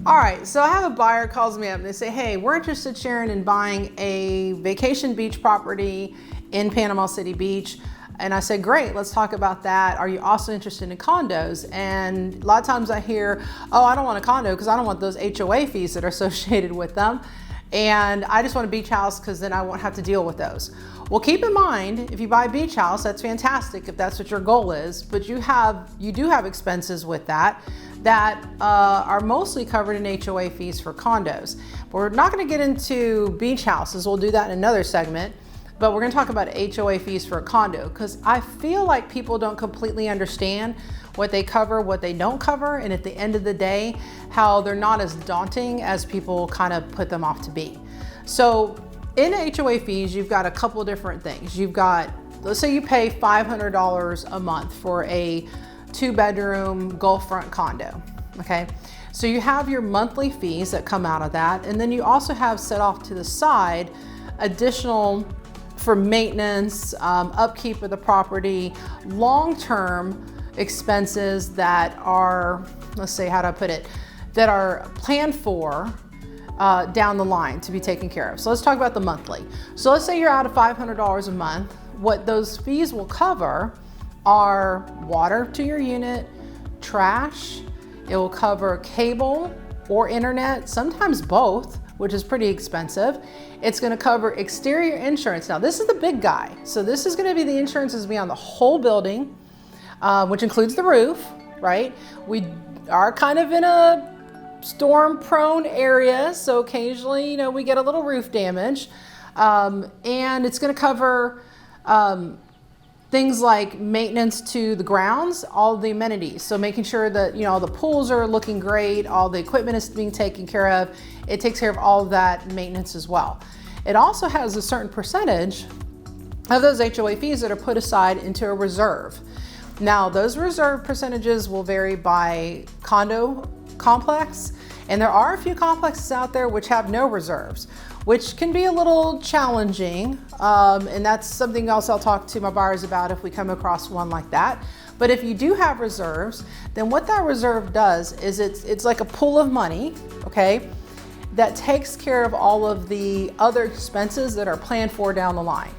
All right, so I have a buyer calls me up and they say, hey, we're interested, Sharon, in buying a vacation beach property in Panama City Beach. And I said, great, let's talk about that. Are you also interested in condos? And a lot of times I hear, oh, I don't want a condo because I don't want those HOA fees that are associated with them. And I just want a beach house because then I won't have to deal with those. Well, keep in mind, if you buy a beach house, that's fantastic if that's what your goal is, but you do have expenses with that are mostly covered in HOA fees for condos. But we're not going to get into beach houses. We'll do that in another segment. But we're going to talk about HOA fees for a condo because I feel like people don't completely understand what they cover, what they don't cover, and at the end of the day, how they're not as daunting as people kind of put them off to be. So in HOA fees, you've got a couple of different things. You've got, let's say you pay $500 a month for a 2-bedroom Gulf front condo, okay? So you have your monthly fees that come out of that, and then you also have set off to the side additional for maintenance, upkeep of the property, long-term expenses that are, let's say, how do I put it, that are planned for down the line to be taken care of. So let's talk about the monthly. So let's say you're out of $500 a month. What those fees will cover are water to your unit, trash, it will cover cable or internet, sometimes both, which is pretty expensive. It's gonna cover exterior insurance. Now this is the big guy. So this is gonna be the insurance is beyond the whole building, which includes the roof, right? We are kind of in a storm prone area. So occasionally, we get a little roof damage. And it's gonna cover things like maintenance to the grounds, all the amenities. So making sure that, all the pools are looking great, all the equipment is being taken care of. It takes care of all of that maintenance as well. It also has a certain percentage of those HOA fees that are put aside into a reserve. Now, those reserve percentages will vary by condo complex, and there are a few complexes out there which have no reserves, which can be a little challenging, and that's something else I'll talk to my buyers about if we come across one like that. But if you do have reserves, then what that reserve does is it's like a pool of money, okay, that takes care of all of the other expenses that are planned for down the line.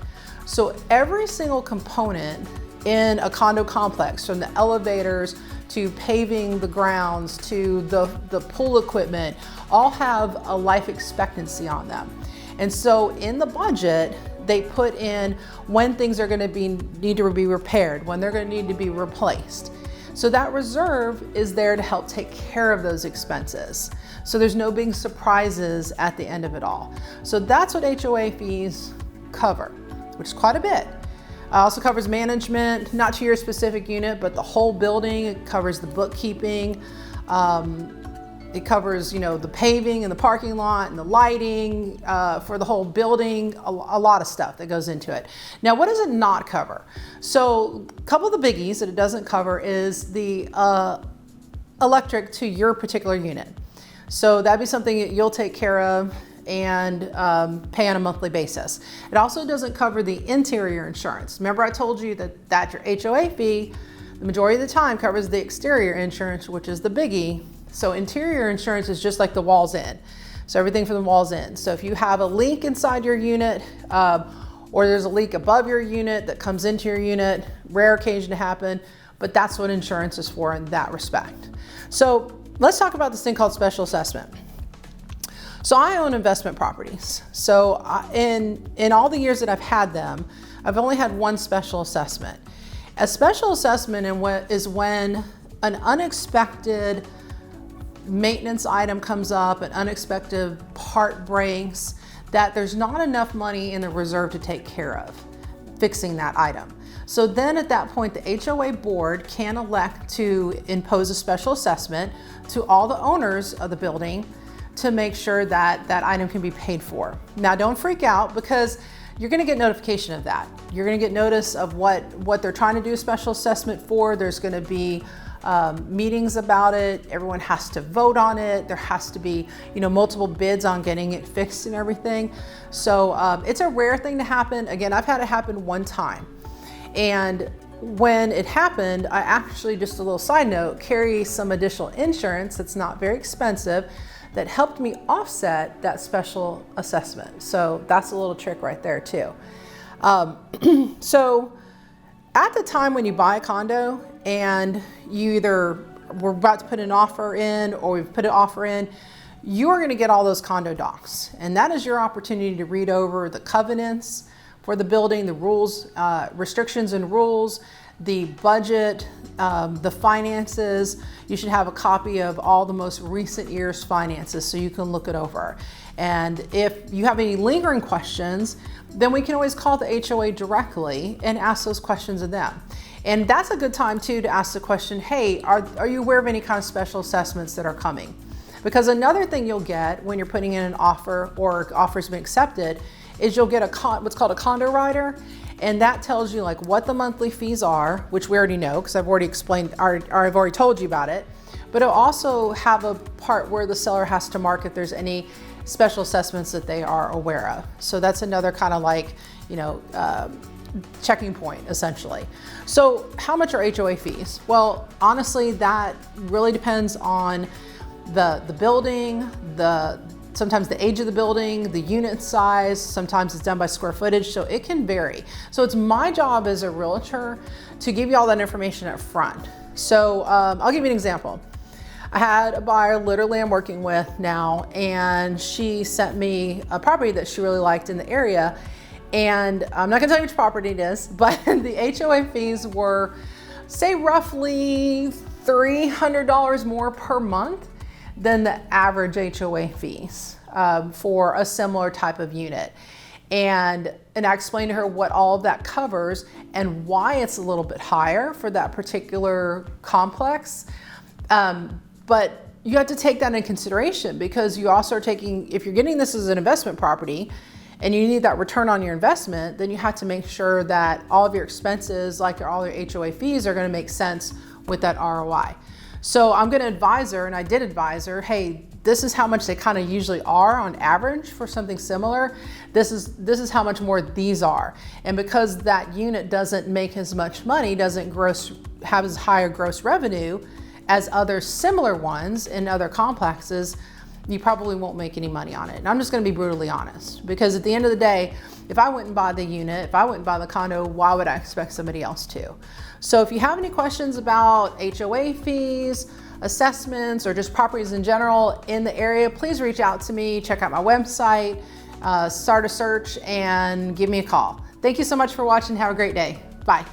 So every single component in a condo complex, from the elevators to paving the grounds to the pool equipment, all have a life expectancy on them. And so in the budget, they put in when things are gonna need to be repaired, when they're gonna need to be replaced. So that reserve is there to help take care of those expenses. So there's no big surprises at the end of it all. So that's what HOA fees cover, which is quite a bit. Also covers management, not to your specific unit, but the whole building. It covers the bookkeeping. It covers, the paving and the parking lot and the lighting for the whole building, a lot of stuff that goes into it. Now, what does it not cover? So a couple of the biggies that it doesn't cover is the electric to your particular unit. So that'd be something that you'll take care of and pay on a monthly basis. It also doesn't cover the interior insurance. Remember I told you that your HOA fee, the majority of the time covers the exterior insurance, which is the biggie. So interior insurance is just like the walls in. So everything from the walls in. So if you have a leak inside your unit, or there's a leak above your unit that comes into your unit, rare occasion to happen, but that's what insurance is for in that respect. So let's talk about this thing called special assessment. So I own investment properties. So in all the years that I've had them, I've only had one special assessment. A special assessment is when an unexpected maintenance item comes up, an unexpected part breaks, that there's not enough money in the reserve to take care of fixing that item. So then at that point, the HOA board can elect to impose a special assessment to all the owners of the building to make sure that that item can be paid for. Now, don't freak out because you're gonna get notification of that. You're gonna get notice of what they're trying to do a special assessment for. There's gonna be meetings about it. Everyone has to vote on it. There has to be, multiple bids on getting it fixed and everything. So it's a rare thing to happen. Again, I've had it happen one time. And when it happened, I actually, just a little side note, carry some additional insurance that's not very expensive that helped me offset that special assessment. So that's a little trick right there too. So at the time when you buy a condo and you either were about to put an offer in or we've put an offer in, you are going to get all those condo docs. And that is your opportunity to read over the covenants for the building, the rules, restrictions and rules, the budget, the finances. You should have a copy of all the most recent year's finances so you can look it over. And if you have any lingering questions, then we can always call the HOA directly and ask those questions of them. And that's a good time too to ask the question, hey, are you aware of any kind of special assessments that are coming? Because another thing you'll get when you're putting in an offer or offer's been accepted is you'll get what's called a condo rider. And that tells you like what the monthly fees are, which we already know because I've already explained, or I've already told you about it. But it'll also have a part where the seller has to mark if there's any special assessments that they are aware of. So that's another kind of like, checking point essentially. So how much are HOA fees? Well, honestly, that really depends on the building, sometimes the age of the building, the unit size, sometimes it's done by square footage, so it can vary. So it's my job as a realtor to give you all that information up front. So I'll give you an example. I had a buyer literally I'm working with now, and she sent me a property that she really liked in the area. And I'm not gonna tell you which property it is, but the HOA fees were, say, roughly $300 more per month than the average HOA fees for a similar type of unit. And I explained to her what all of that covers and why it's a little bit higher for that particular complex. But you have to take that into consideration because you also are taking, if you're getting this as an investment property and you need that return on your investment, then you have to make sure that all of your expenses, like all your HOA fees, are going to make sense with that ROI. So I'm going to advise her, and I did advise her, hey, this is how much they kind of usually are on average for something similar. This is how much more these are. And because that unit doesn't make as much money, doesn't have as higher gross revenue as other similar ones in other complexes, you probably won't make any money on it. And I'm just going to be brutally honest, because at the end of the day, if I wouldn't buy the unit, if I wouldn't buy the condo, why would I expect somebody else to? So if you have any questions about HOA fees, assessments, or just properties in general in the area, please reach out to me, check out my website, start a search, and give me a call. Thank you so much for watching. Have a great day. Bye.